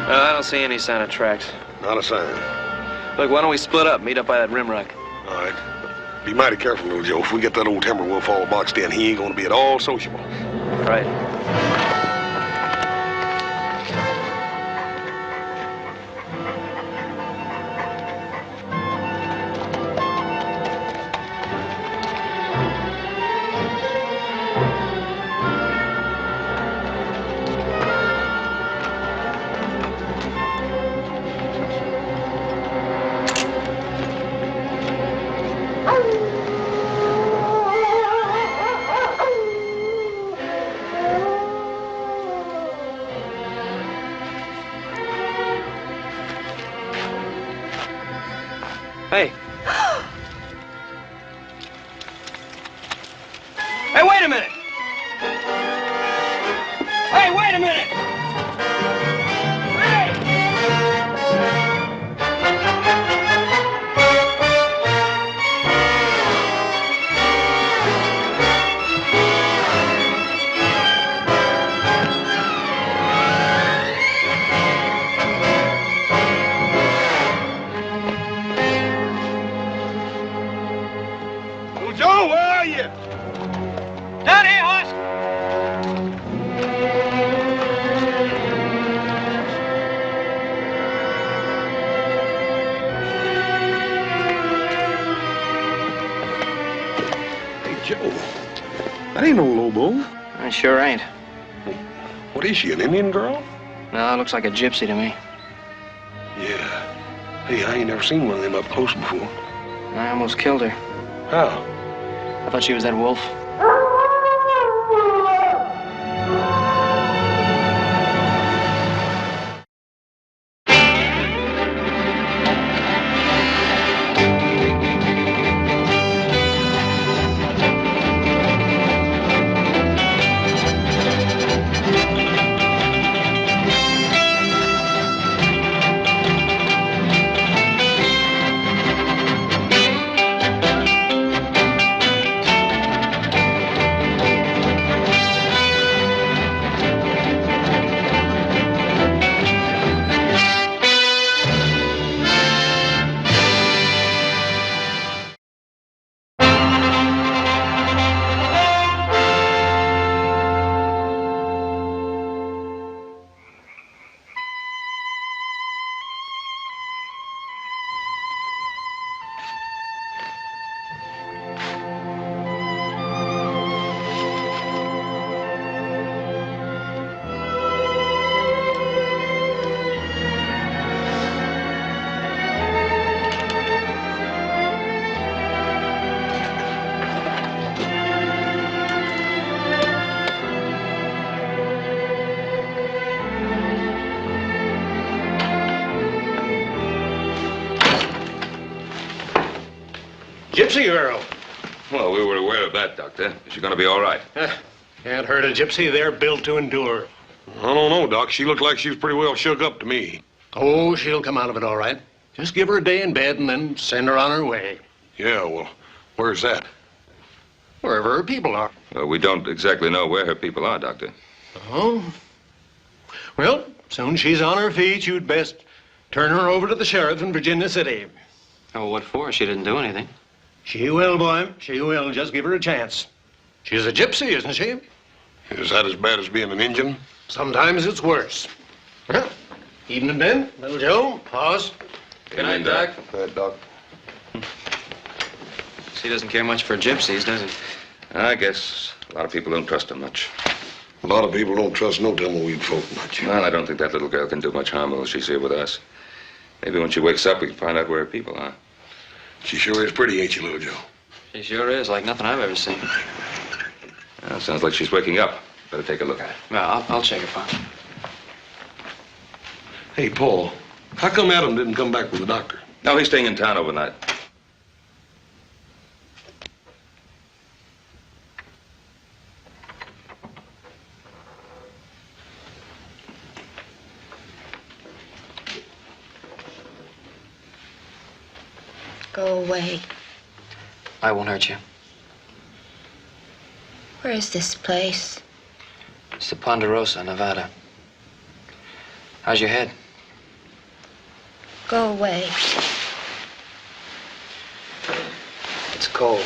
I don't see any sign of tracks. Not a sign. Look, why don't we split up, meet up by that rim rock? All right. Be mighty careful, little Joe. If we get that old timber wolf all boxed in, he ain't gonna be at all sociable. Right. Hey. Hey, wait a minute! Hey, wait a minute! Hey! Joe, where are you? Down here, horse! Hey, Joe. That ain't no Lobo. I sure ain't. What is she, an Indian girl? No, it looks like a gypsy to me. Yeah. Hey, I ain't never seen one of them up close before. I almost killed her. How? I thought she was that wolf. Gypsy girl. Well, we were aware of that, Doctor. Is she going to be all right? Can't hurt a gypsy. They're built to endure. I don't know, Doc. She looked like she was pretty well shook up to me. Oh, she'll come out of it all right. Just give her a day in bed and then send her on her way. Yeah, well, where's that? Wherever her people are. We don't exactly know where her people are, Doctor. Oh? Well, soon she's on her feet, you'd best turn her over to the sheriff in Virginia City. Oh, what for? She didn't do anything. She will, boy. She will. Just give her a chance. She's a gypsy, isn't she? Is that as bad as being an Indian? Sometimes it's worse. Well, evening, Ben. Little Joe, pause. Good night, Doc. Good, Doc. He doesn't care much for gypsies, does he? I guess a lot of people don't trust her much. A lot of people don't trust no tumbleweed folk much. Well, I don't think that little girl can do much harm while she's here with us. Maybe when she wakes up, we can find out where her people are. She sure is pretty, ain't she, little Joe? She sure is, like nothing I've ever seen. Well, sounds like she's waking up. Better take a look at her. Well, I'll check her, Pop. Hey, Paul, how come Adam didn't come back with the doctor? No, he's staying in town overnight. Go away. I won't hurt you. Where is this place? It's the Ponderosa, Nevada. How's your head? Go away. It's cold.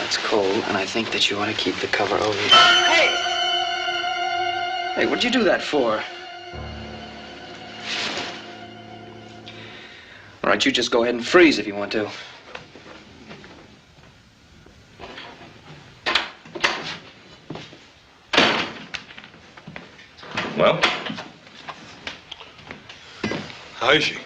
It's cold, and I think that you ought to keep the cover over you. Hey! Hey, what'd you do that for? All right, you just go ahead and freeze if you want to. Well, How is she?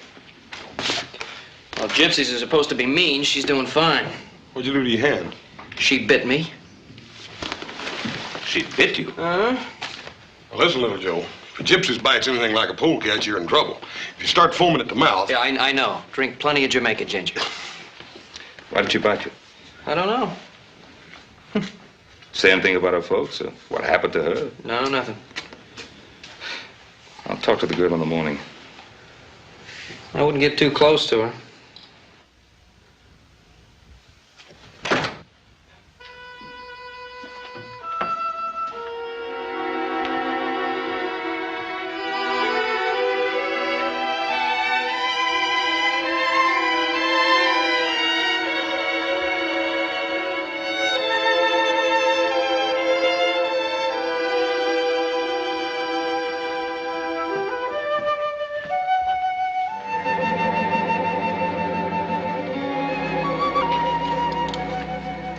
Well, gypsies are supposed to be mean. She's doing fine. What'd you do to your hand? She bit me. she bit you. Uh-huh. Well, listen, little Joe. If a gypsy bites anything like a polecat, you're in trouble. If you start foaming at the mouth... Yeah, I know. Drink plenty of Jamaica ginger. Why did she bite you? I don't know. Say anything about her folks? Or what happened to her? No, nothing. I'll talk to the girl in the morning. I wouldn't get too close to her.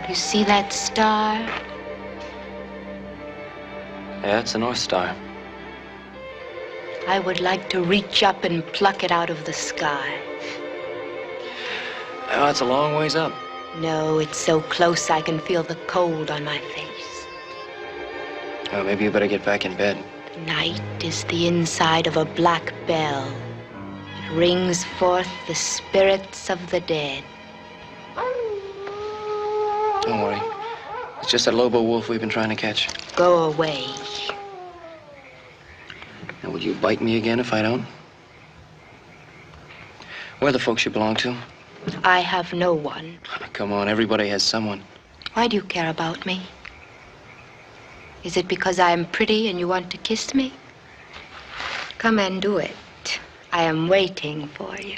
You see that star? Yeah, it's the North Star. I would like to reach up and pluck it out of the sky. Oh, it's a long ways up. No, it's so close I can feel the cold on my face. Oh, maybe you better get back in bed. Night is the inside of a black bell. It rings forth the spirits of the dead. Don't worry. It's just that Lobo wolf we've been trying to catch. Go away. Now, will you bite me again if I don't? Where are the folks you belong to? I have no one. Come on, everybody has someone. Why do you care about me? Is it because I am pretty and you want to kiss me? Come and do it. I am waiting for you.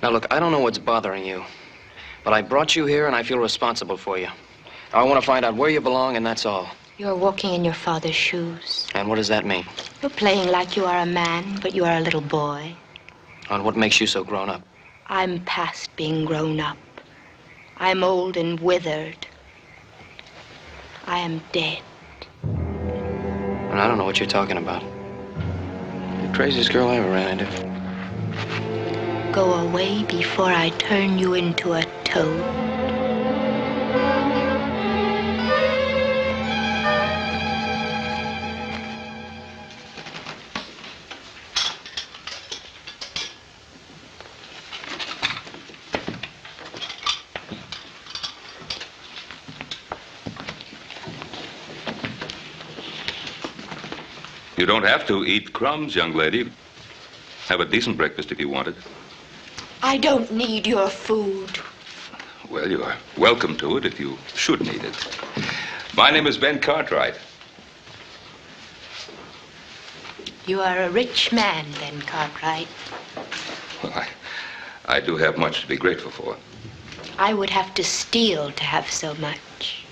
Now, look, I don't know what's bothering you, but I brought you here and I feel responsible for you. I want to find out where you belong, and that's all. You're walking in your father's shoes. And what does that mean? You're playing like you are a man, but you are a little boy. And what makes you so grown up? I'm past being grown up. I'm old and withered. I am dead. And I don't know what you're talking about. You're the craziest girl I ever ran into. Go away before I turn you into a toad. You don't have to eat crumbs, young lady. Have a decent breakfast if you want it. I don't need your food. Well, you are welcome to it if you should need it. My name is Ben Cartwright. You are a rich man, Ben Cartwright. Well, I do have much to be grateful for. I would have to steal to have so much.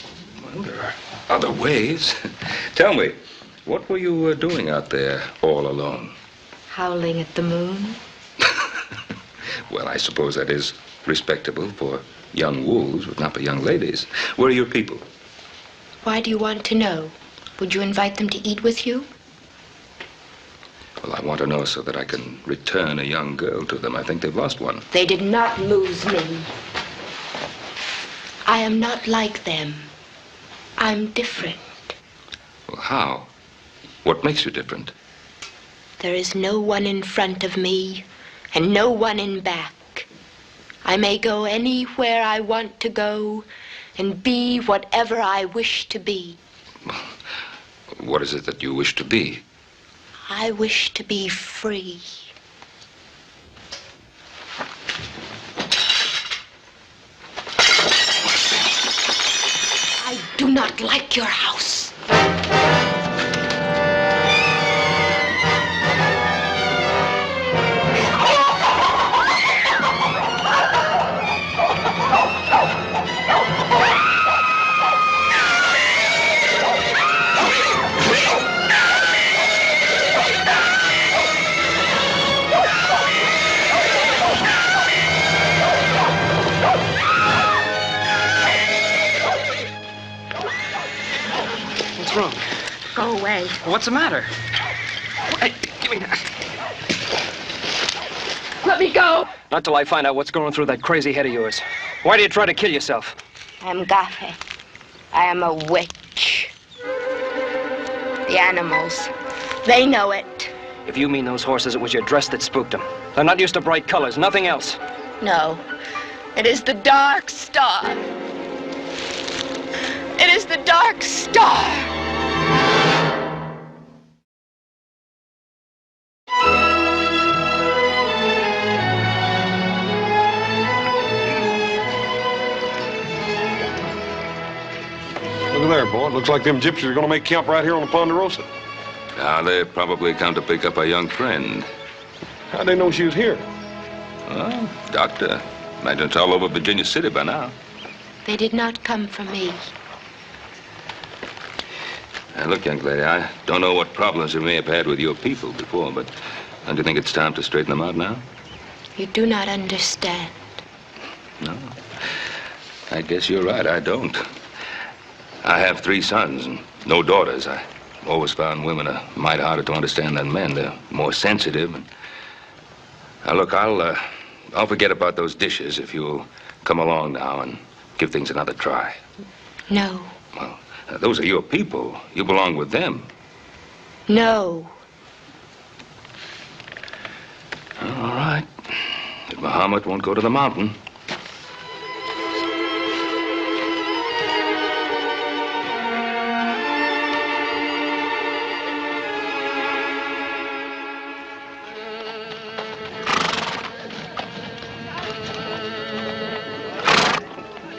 Well, there are other ways. Tell me, what were you doing out there all alone? Howling at the moon. Well, I suppose that is respectable for young wolves, but not for young ladies. Where are your people? Why do you want to know? Would you invite them to eat with you? Well, I want to know so that I can return a young girl to them. I think they've lost one. They did not lose me. I am not like them. I'm different. Well, how? What makes you different? There is no one in front of me and no one in back. I may go anywhere I want to go and be whatever I wish to be. What is it that you wish to be? I wish to be free. I do not like your house. What's wrong? Go away. What's the matter? Hey, give me that. Let me go. Not till I find out what's going through that crazy head of yours. Why do you try to kill yourself? I'm Gafe. I am a witch. The animals, they know it. If you mean those horses, it was your dress that spooked them. They're not used to bright colors, nothing else. No, it is the dark star. It is the dark star. Look there, boy. It looks like them gypsies are going to make camp right here on the Ponderosa. They probably come to pick up a young friend. How'd they know she was here? Well, doctor, imagine it's all over Virginia City by now. They did not come for me. Now, look, young lady, I don't know what problems you may have had with your people before, but don't you think it's time to straighten them out now? You do not understand. No. I guess you're right, I don't. I have 3 sons and no daughters. I always found women a mite harder to understand than men. They're more sensitive. And... Now, look, I'll forget about those dishes if you'll come along now and give things another try. No. Well, those are your people. You belong with them. No. All right. If Muhammad won't go to the mountain.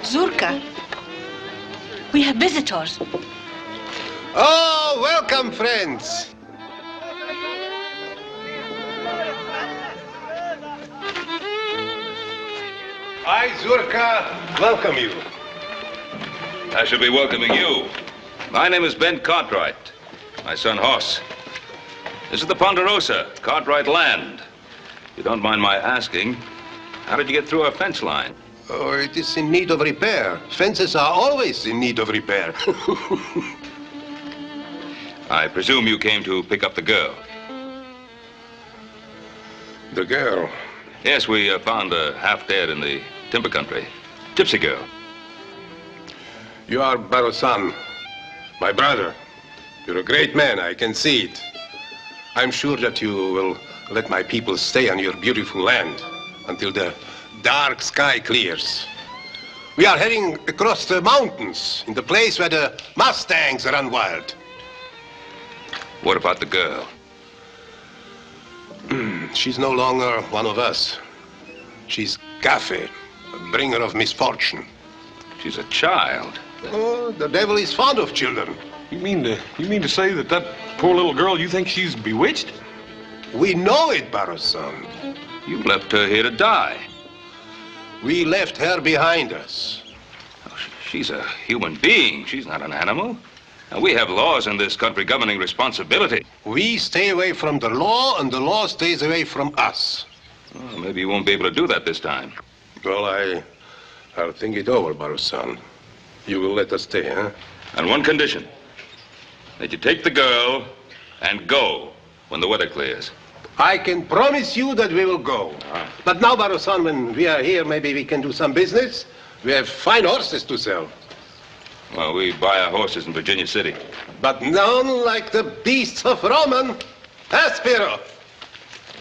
Zurka, we have visitors. Oh, welcome, friends. I, Zurka, welcome you. I should be welcoming you. My name is Ben Cartwright. My son, Hoss. This is the Ponderosa, Cartwright land. If you don't mind my asking, how did you get through our fence line? Oh, it is in need of repair. Fences are always in need of repair. I presume you came to pick up the girl. The girl. Yes, we found her half dead in the timber country. Gypsy girl. You are Barosan, my brother. You're a great man, I can see it. I'm sure that you will let my people stay on your beautiful land until the dark sky clears. We are heading across the mountains in the place where the Mustangs run wild. What about the girl? She's no longer one of us. She's Gafe, a bringer of misfortune. She's a child. Oh, the devil is fond of children. You mean to say that poor little girl, you think she's bewitched? We know it, Barosan. You left her here to die. We left her behind us. Oh, she's a human being. She's not an animal. And we have laws in this country governing responsibility. We stay away from the law, and the law stays away from us. Well, maybe you won't be able to do that this time. Well, I'll think it over, Barosan. You will let us stay, huh? On one condition. That you take the girl and go when the weather clears. I can promise you that we will go. But now, Barosan, when we are here, maybe we can do some business. We have fine horses to sell. Well, we buy our horses in Virginia City. But none like the beasts of Roman. Aspiro.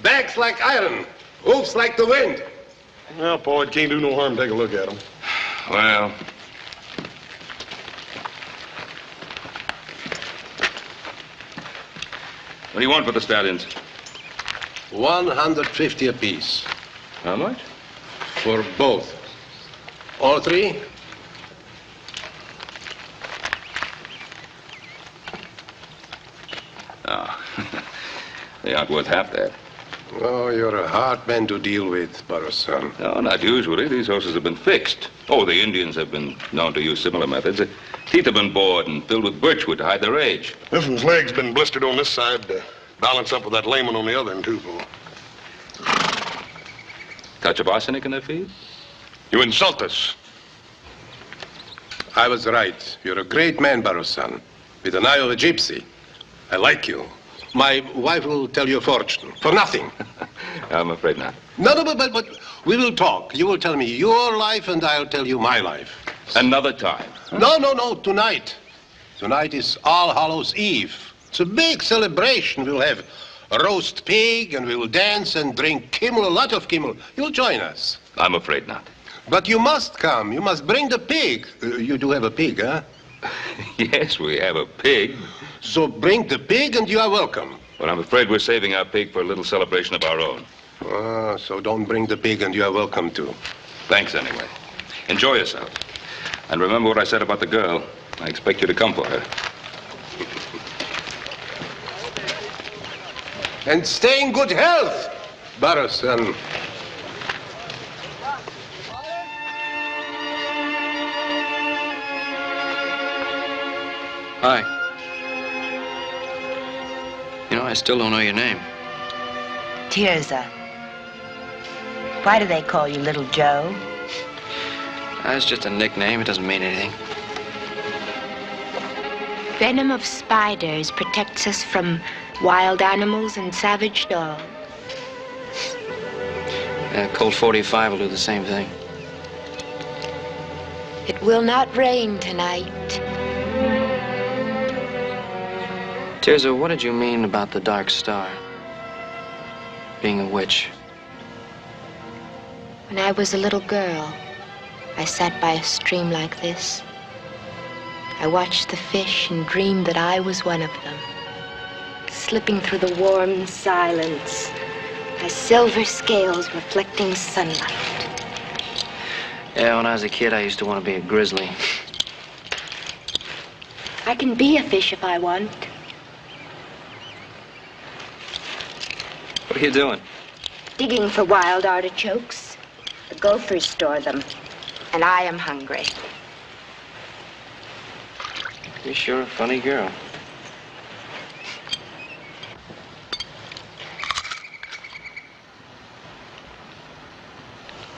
Backs like iron. Hoofs like the wind. Well, Paul, it can't do no harm to take a look at them. Well... What do you want for the stallions? 150 apiece. How much? For both. All 3? Oh, they aren't worth half that. Oh, you're a hard man to deal with, Barosan. No, not usually. These horses have been fixed. Oh, the Indians have been known to use similar methods. The teeth have been bored and filled with birchwood to hide their age. This one's leg's been blistered on this side to balance up with that lame one on the other one, too, Paul. Touch of arsenic in their feet? You insult us. I was right. You're a great man, Barosan. with an eye of a gypsy. I like you. My wife will tell you a fortune for nothing. I'm afraid not. No, but we will talk. You will tell me your life and I'll tell you my life. Another time. No, tonight. Tonight is All Hallows Eve. It's a big celebration. We'll have a roast pig and we'll dance and drink Kimmel, a lot of Kimmel. You'll join us. I'm afraid not. But you must come. You must bring the pig. You do have a pig, huh? Yes, we have a pig. So bring the pig and you are welcome. But I'm afraid we're saving our pig for a little celebration of our own. So don't bring the pig and you are welcome too. Thanks anyway. Enjoy yourself. And remember what I said about the girl. I expect you to come for her. And stay in good health, Barroson. Hi. You know, I still don't know your name. Tirza. Why do they call you Little Joe? That's just a nickname. It doesn't mean anything. Venom of spiders protects us from wild animals and savage dogs. Colt 45 will do the same thing. It will not rain tonight. Tirza, what did you mean about the Dark Star? Being a witch? When I was a little girl, I sat by a stream like this. I watched the fish and dreamed that I was one of them, slipping through the warm silence, my silver scales reflecting sunlight. Yeah, when I was a kid, I used to want to be a grizzly. I can be a fish if I want. What are you doing? Digging for wild artichokes. The gophers store them, and I am hungry. You're sure a funny girl.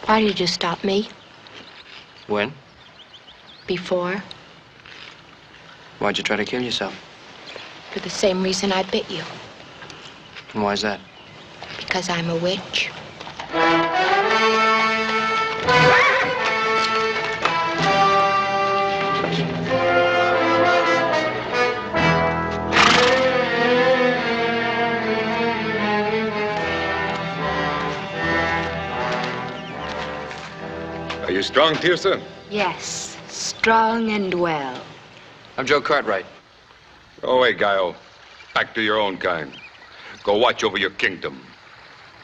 Why did you stop me? When? Before? Why'd you try to kill yourself? For the same reason I bit you. And why's that? Because I'm a witch. Are you strong, Tirza? Yes, strong and well. I'm Joe Cartwright. Go away, Guile. Back to your own kind. Go watch over your kingdom.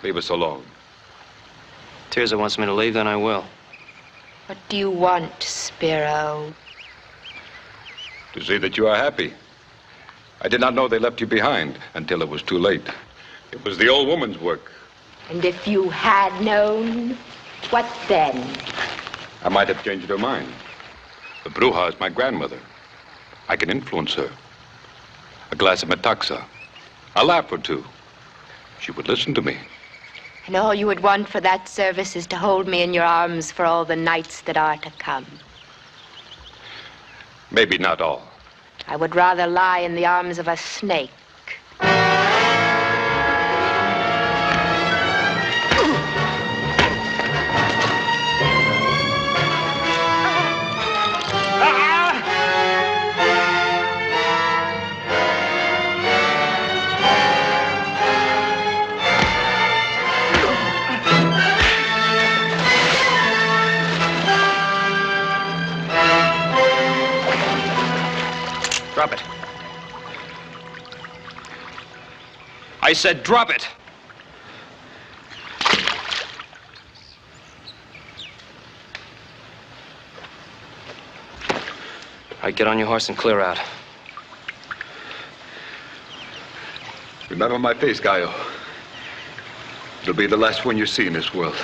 Leave us alone. Tirza wants me to leave, then I will. What do you want, Spiro? To see that you are happy. I did not know they left you behind until it was too late. It was the old woman's work. And if you had known, what then? I might have changed her mind. The Bruja is my grandmother. I can influence her. A glass of metaxa. A laugh or two. She would listen to me. And all you would want for that service is to hold me in your arms for all the nights that are to come. Maybe not all. I would rather lie in the arms of a snake. Drop it. I said drop it. All right, get on your horse and clear out. Remember my face, Gallo. It'll be the last one you see in this world.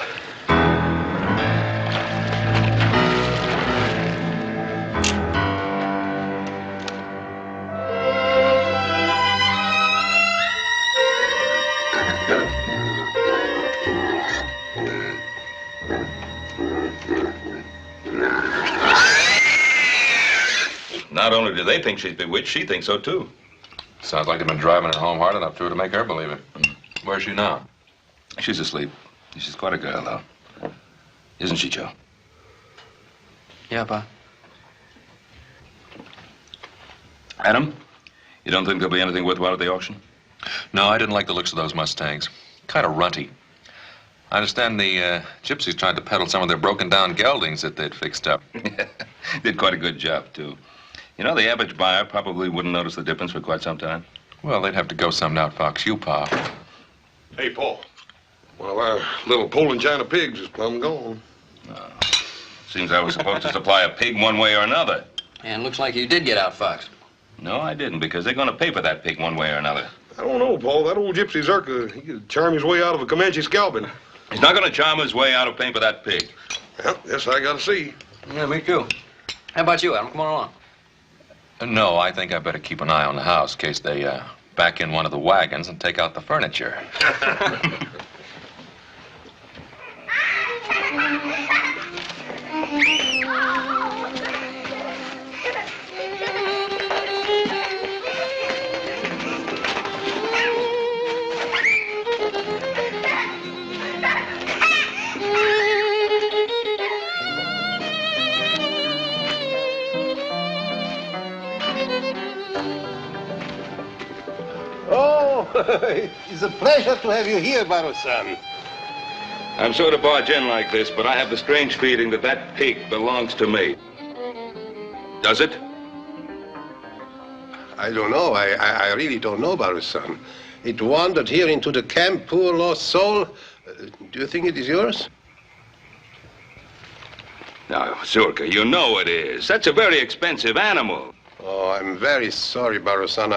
not only do they think she's bewitched, she thinks so, too. Sounds like they've been driving her home hard enough to make her believe it. Where's she now? She's asleep. She's quite a girl, though. Isn't she, Joe? Yeah, Pa. Adam, you don't think there'll be anything worthwhile at the auction? No, I didn't like the looks of those Mustangs. Kind of runty. I understand the gypsies tried to peddle some of their broken-down geldings that they'd fixed up. Did quite a good job, too. You know, the average buyer probably wouldn't notice the difference for quite some time. Well, they'd have to go something out, Fox. You, Pa. Hey, Paul. Well, our little Poland China pigs is plumb gone. Seems I was supposed to supply a pig one way or another. And looks like you did get out, Fox. No, I didn't, because they're going to pay for that pig one way or another. I don't know, Paul. That old gypsy Zerka, he could charm his way out of a Comanche scalping. He's not going to charm his way out of paying for that pig. Well, yes, I gotta see. Yeah, me too. How about you, Adam? Come on along. No, I think I better keep an eye on the house in case they back in one of the wagons and take out the furniture. It's a pleasure to have you here, Baro-san. I'm sorry to barge in like this, but I have the strange feeling that that pig belongs to me. Does it? I don't know. I really don't know, Baro-san. It wandered here into the camp, poor lost soul. Do you think it is yours? Now, Zurka, you know it is. That's a very expensive animal. Oh, I'm very sorry, Baro-san.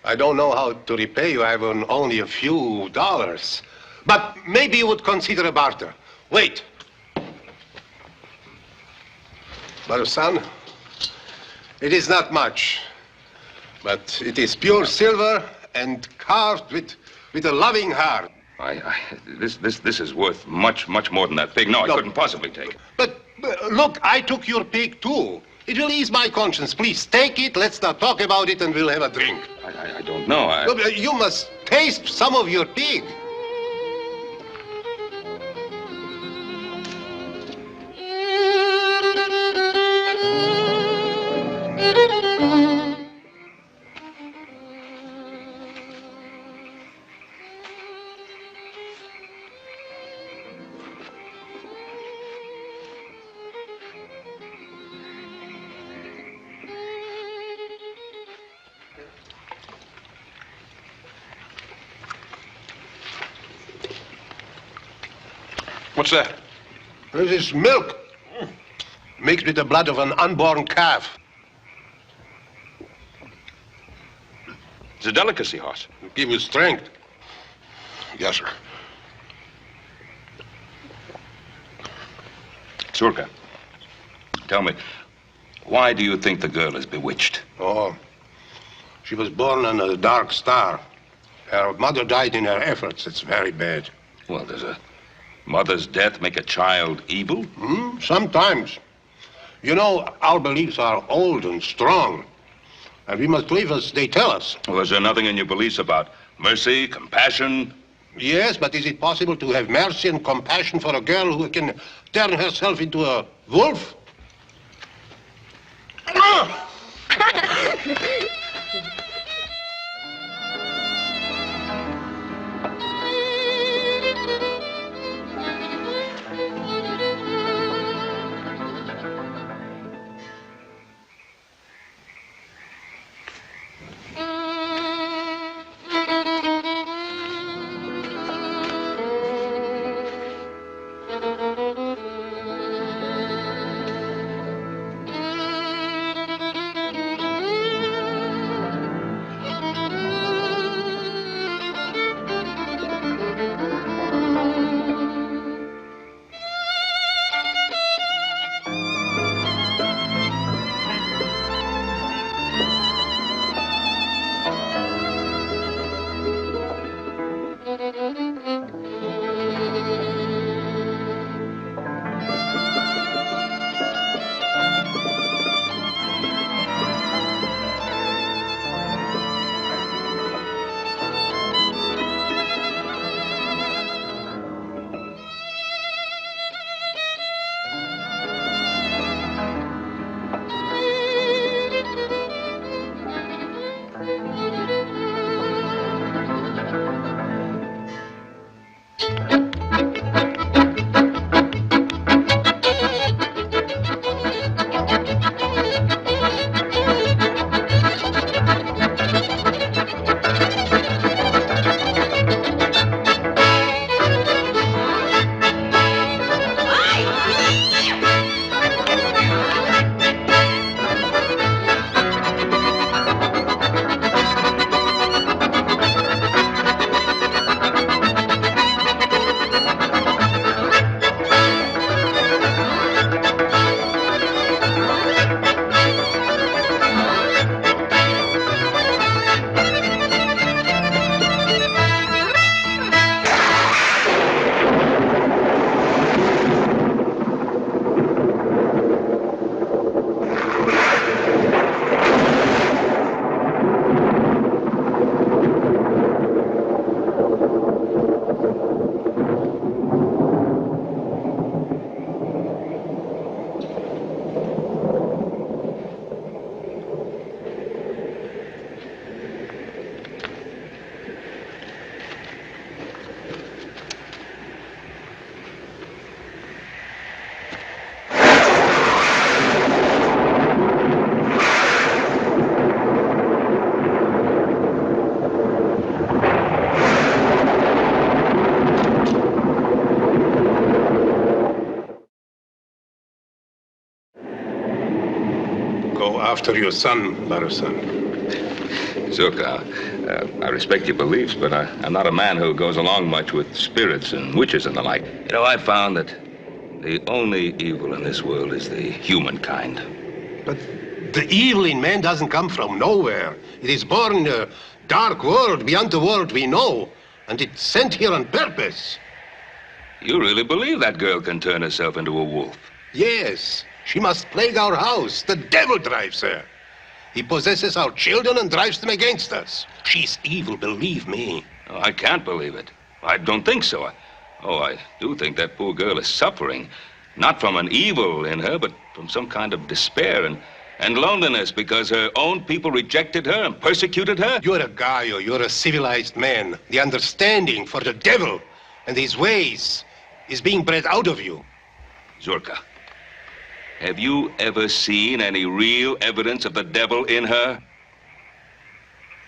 I don't know how to repay you. I have only a few dollars. But maybe you would consider a barter. Wait. Baro-san, it is not much, but it is pure silver and carved with a loving heart. This is worth much more than that pig. No, I couldn't possibly take it. But look, I took your pig too. It will ease my conscience. Please take it. Let's not talk about it, and we'll have a drink. I don't know. You must taste some of your pig. What's that? This is milk, mixed with the blood of an unborn calf. It's a delicacy, horse. It'll give you strength. Yes, sir. Zurka, tell me, why do you think the girl is bewitched? Oh, she was born on a dark star. Her mother died in her efforts. It's very bad. Well, does a mother's death make a child evil? Sometimes. You know, our beliefs are old and strong. And we must live as they tell us. Well, is there nothing in your beliefs about mercy, compassion? Yes, but is it possible to have mercy and compassion for a girl who can turn herself into a wolf? After your son, Barusan. Zurka, I respect your beliefs, but I'm not a man who goes along much with spirits and witches and the like. You know, I've found that the only evil in this world is the humankind. But the evil in man doesn't come from nowhere. It is born in a dark world beyond the world we know, and it's sent here on purpose. You really believe that girl can turn herself into a wolf? Yes, she must plague our house. The devil drives her. He possesses our children and drives them against us. She's evil, believe me. Oh, I can't believe it. I don't think so. I do think that poor girl is suffering, not from an evil in her, but from some kind of despair and loneliness because her own people rejected her and persecuted her. You're a Gaio, you're a civilized man. The understanding for the devil and his ways is being bred out of you. Zurka, have you ever seen any real evidence of the devil in her?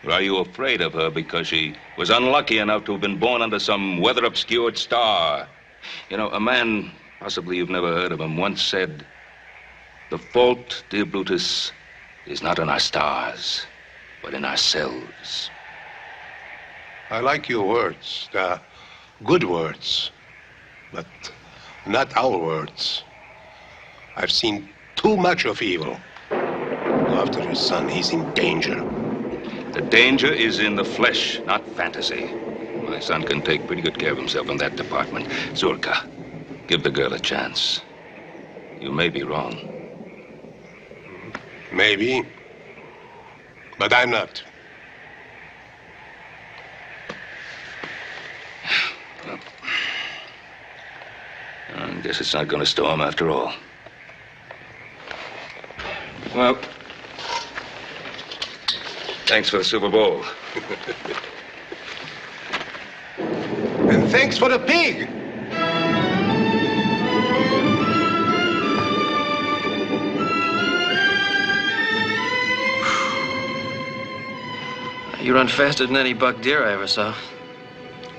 Or are you afraid of her because she was unlucky enough to have been born under some weather-obscured star? You know, a man, possibly you've never heard of him, once said, "The fault, dear Brutus, is not in our stars, but in ourselves." I like your words. They're good words, but not our words. I've seen too much of evil. After your son, he's in danger. The danger is in the flesh, not fantasy. My son can take pretty good care of himself in that department. Zurka, give the girl a chance. You may be wrong. Maybe, but I'm not. Well, I guess it's not going to storm after all. Well, thanks for the silver bowl. And thanks for the pig. You run faster than any buck deer I ever saw.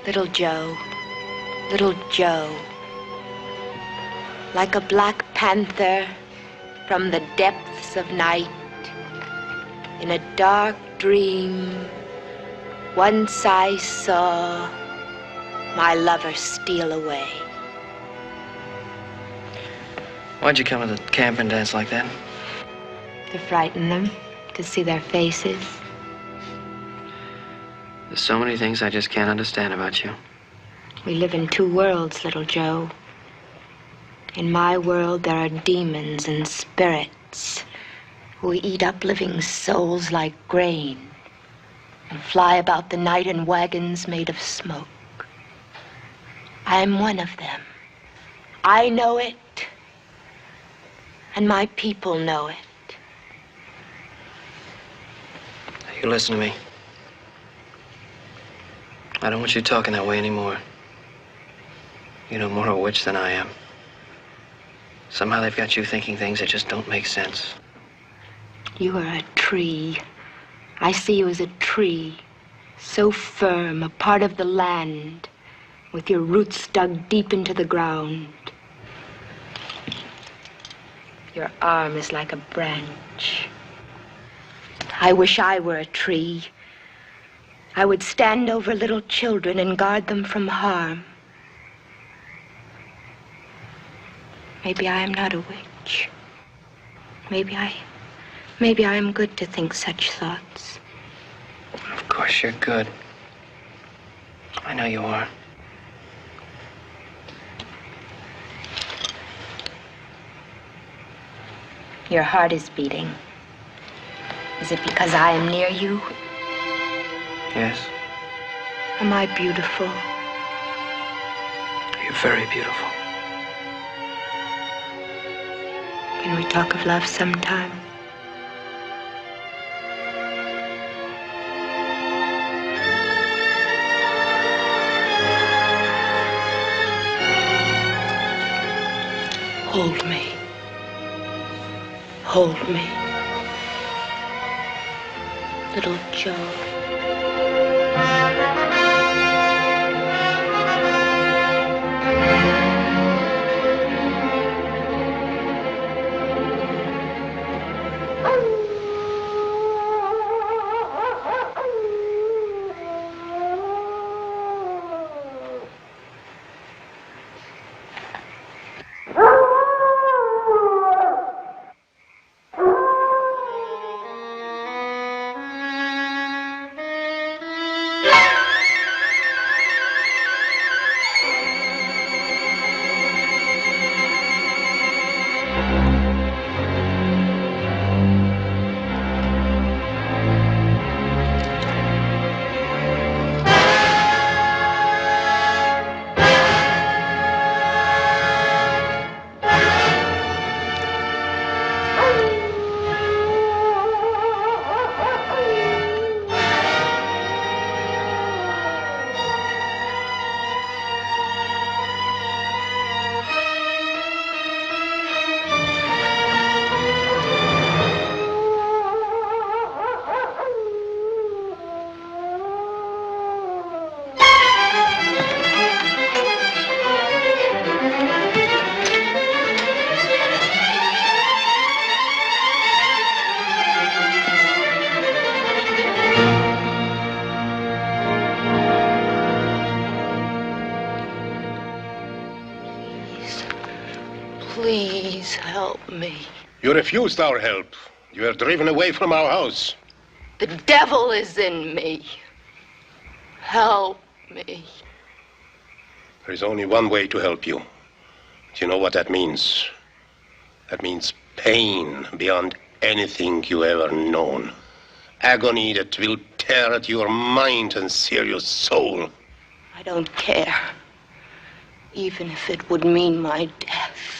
Little Joe, little Joe, like a black panther from the depths of night, in a dark dream, once I saw my lover steal away. Why'd you come to the camp and dance like that? To frighten them, to see their faces. There's so many things I just can't understand about you. We live in two worlds, little Joe. In my world, there are demons and spirits who eat up living souls like grain and fly about the night in wagons made of smoke. I'm one of them. I know it, and my people know it. You listen to me. I don't want you talking that way anymore. You know more of a witch than I am. Somehow they've got you thinking things that just don't make sense. You are a tree. I see you as a tree, so firm, a part of the land, with your roots dug deep into the ground. Your arm is like a branch. I wish I were a tree. I would stand over little children and guard them from harm. Maybe I am not a witch. Maybe I am good to think such thoughts. Of course you're good. I know you are. Your heart is beating. Is it because I am near you? Yes. Am I beautiful? You're very beautiful. Can we talk of love sometime? Hold me. Hold me. Little Joe. Please help me. You refused our help. You were driven away from our house. The devil is in me. Help me. There is only one way to help you. Do you know what that means? That means pain beyond anything you ever known. Agony that will tear at your mind and sear your soul. I don't care. Even if it would mean my death.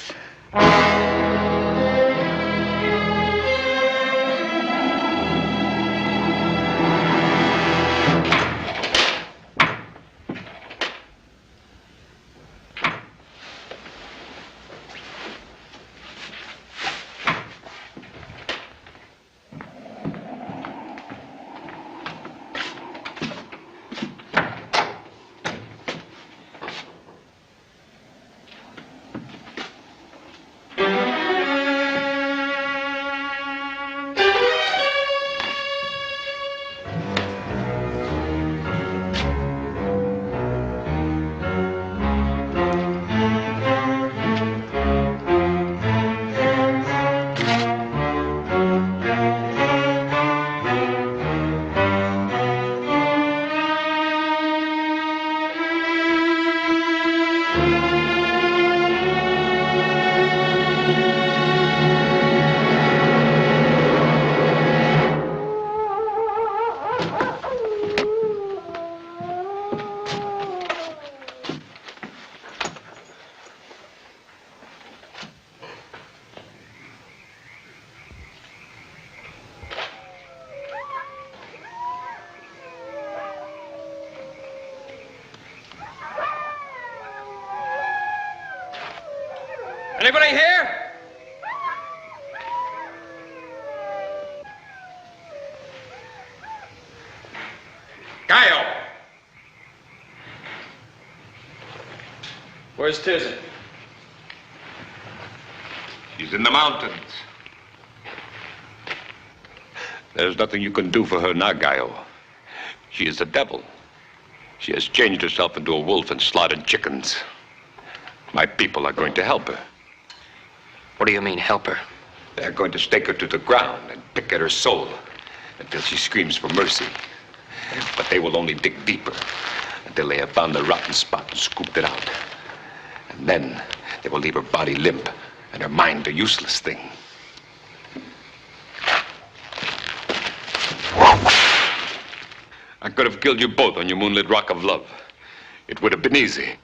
Anybody here? Gallo! Where's Tirzin? She's in the mountains. There's nothing you can do for her now, Gallo. She is the devil. She has changed herself into a wolf and slaughtered chickens. My people are going to help her. What do you mean, help her? They're going to stake her to the ground and pick at her soul until she screams for mercy. But they will only dig deeper until they have found the rotten spot and scooped it out. And then they will leave her body limp and her mind a useless thing. I could have killed you both on your moonlit rock of love. It would have been easy.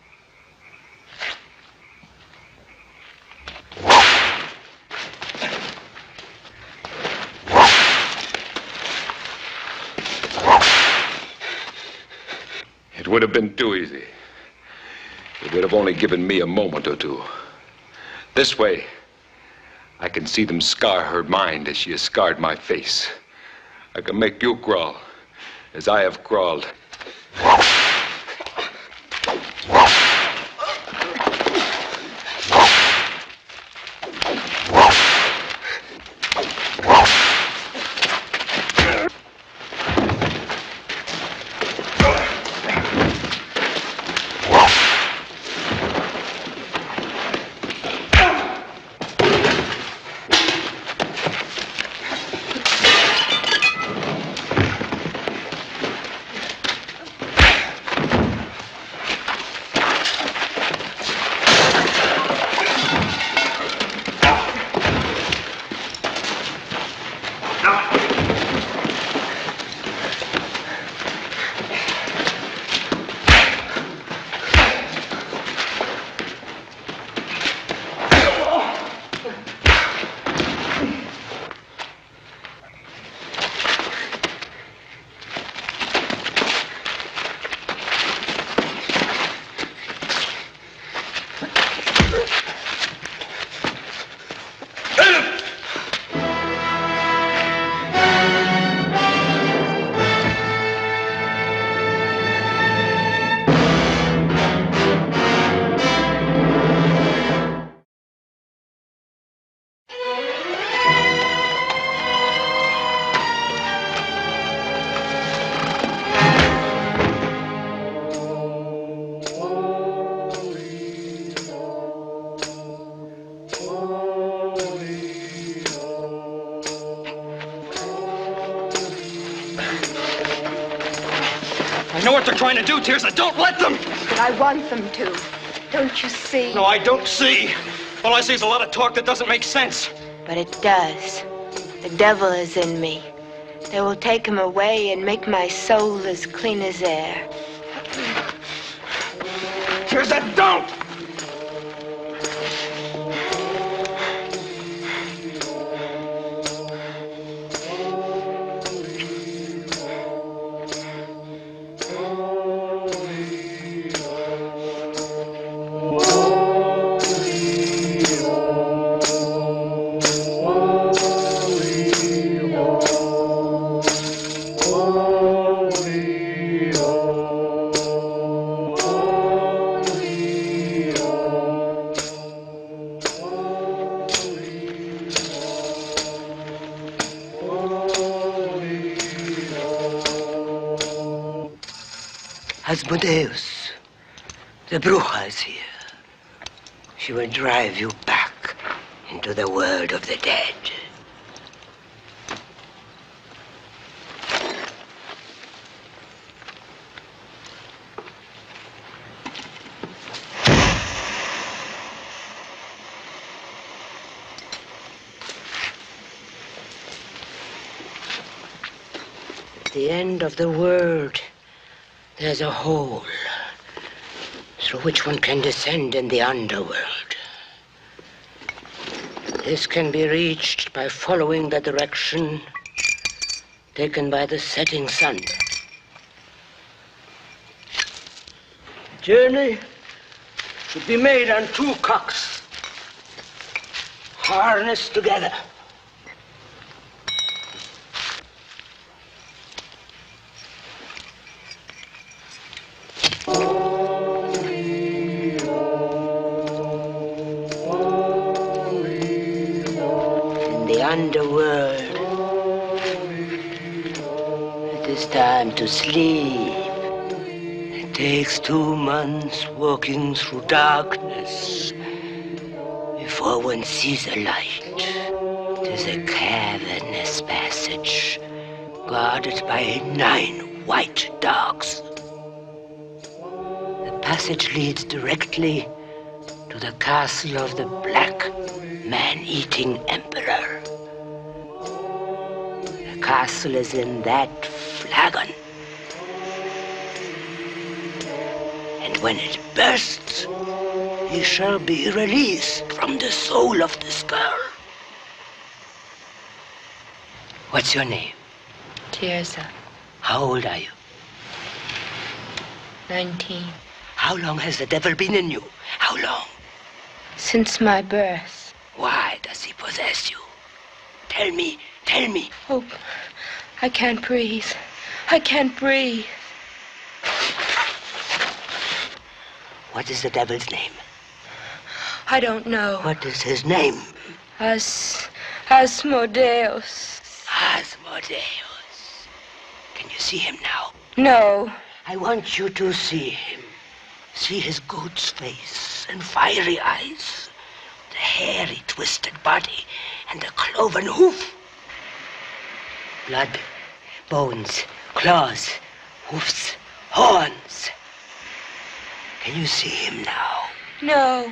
It would have been too easy. It would have only given me a moment or two. This way, I can see them scar her mind as she has scarred my face. I can make you crawl as I have crawled. I know what they're trying to do, Tirza. Don't let them! But I want them to. Don't you see? No, I don't see. All I see is a lot of talk that doesn't make sense. But it does. The devil is in me. They will take him away and make my soul as clean as air. Tirza, don't! Asmodeus, the Bruja is here. She will drive you back into the world of the dead. At the end of the world, there's a hole through which one can descend in the underworld. This can be reached by following the direction taken by the setting sun. The journey should be made on 2 cocks, harnessed together. Underworld. It is time to sleep. It takes 2 months walking through darkness before one sees a light. It is a cavernous passage guarded by 9 white dogs. The passage leads directly to the castle of the Black Man-Eating Emperor. The castle is in that flagon. And when it bursts, he shall be released from the soul of this girl. What's your name? Tirza, How old are you? 19. How long has the devil been in you? How long? Since my birth. Why does he possess you? Tell me, tell me. Oh, I can't breathe. I can't breathe. What is the devil's name? I don't know. What is his name? Asmodeus. Asmodeus. Can you see him now? No. I want you to see him. See his goat's face and fiery eyes, the hairy, twisted body, and the cloven hoof. Blood, bones, claws, hoofs, horns. Can you see him now? No.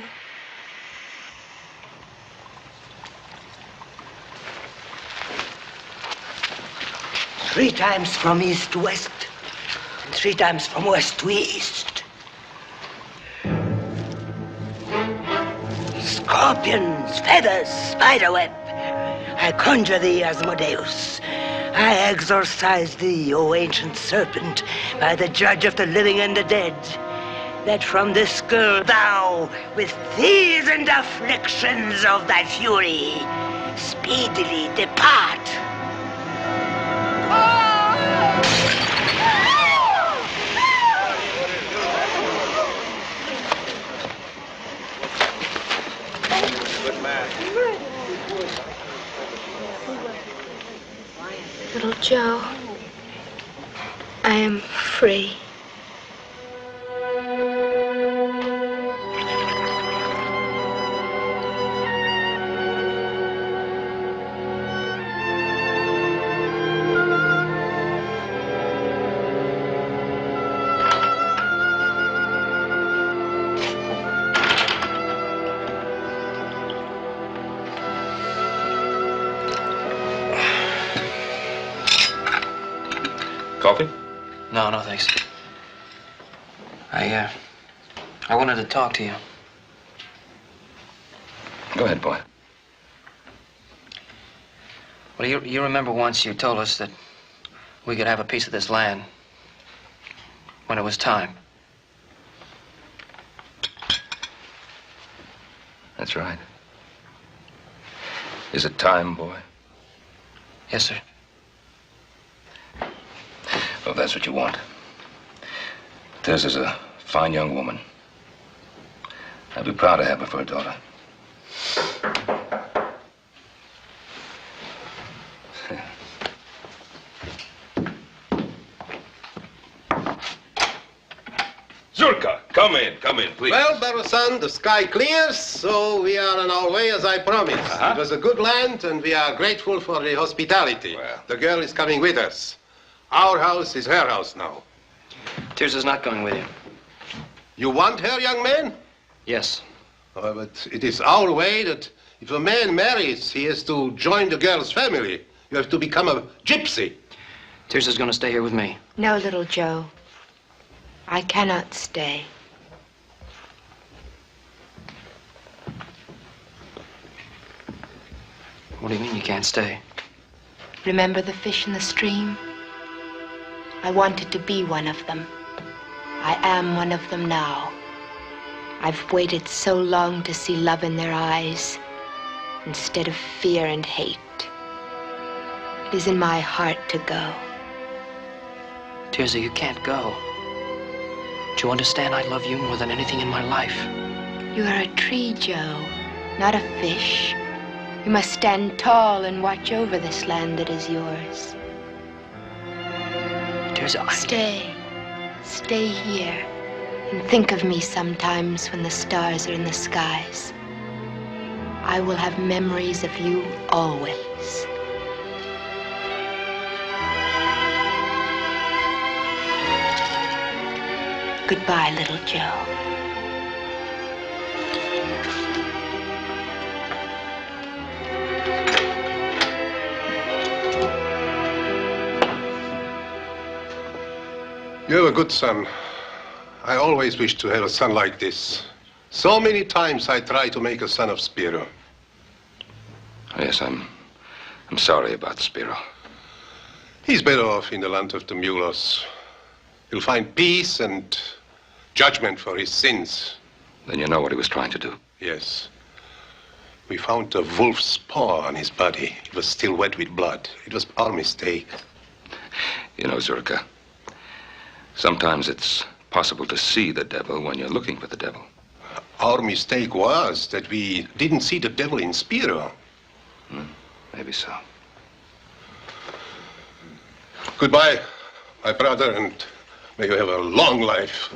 Three times from east to west, and 3 times from west to east. Scorpions, feathers, spiderweb. I conjure thee, Asmodeus. I exorcise thee, O ancient serpent, by the judge of the living and the dead, that from this girl thou, with these and afflictions of thy fury, speedily depart. Little Joe, I am free. Coffee? No, no, thanks. I wanted to talk to you. Go ahead, boy. Well, you remember once you told us that we could have a piece of this land when it was time. That's right. Is it time, boy? Yes, sir. Well, if that's what you want. Tess is a fine young woman. I'd be proud to have her for a daughter. Zurka, come in, please. Well, Barusan, the sky clears, so we are on our way as I promised. It was a good land, and we are grateful for the hospitality. Well. The girl is coming with us. Our house is her house now. Tirza's not going with you. You want her, young man? Yes. Oh, but it is our way that if a man marries, he has to join the girl's family. You have to become a gypsy. Tirza's going to stay here with me. No, little Joe. I cannot stay. What do you mean you can't stay? Remember the fish in the stream? I wanted to be one of them. I am one of them now. I've waited so long to see love in their eyes instead of fear and hate. It is in my heart to go. Tirza, you can't go. Do you understand? I love you more than anything in my life. You are a tree, Joe, not a fish. You must stand tall and watch over this land that is yours. Tirza, Stay here and think of me sometimes when the stars are in the skies. I will have memories of you always. Goodbye, little Joe. You're a good son. I always wished to have a son like this. So many times I tried to make a son of Spiro. Yes, I'm sorry about Spiro. He's better off in the land of the mulos. He'll find peace and judgment for his sins. Then you know what he was trying to do. Yes. We found a wolf's paw on his body. It was still wet with blood. It was our mistake. You know, Zurka, sometimes it's possible to see the devil when you're looking for the devil. Our mistake was that we didn't see the devil in Spiro. Maybe so. Goodbye, my brother, and may you have a long life.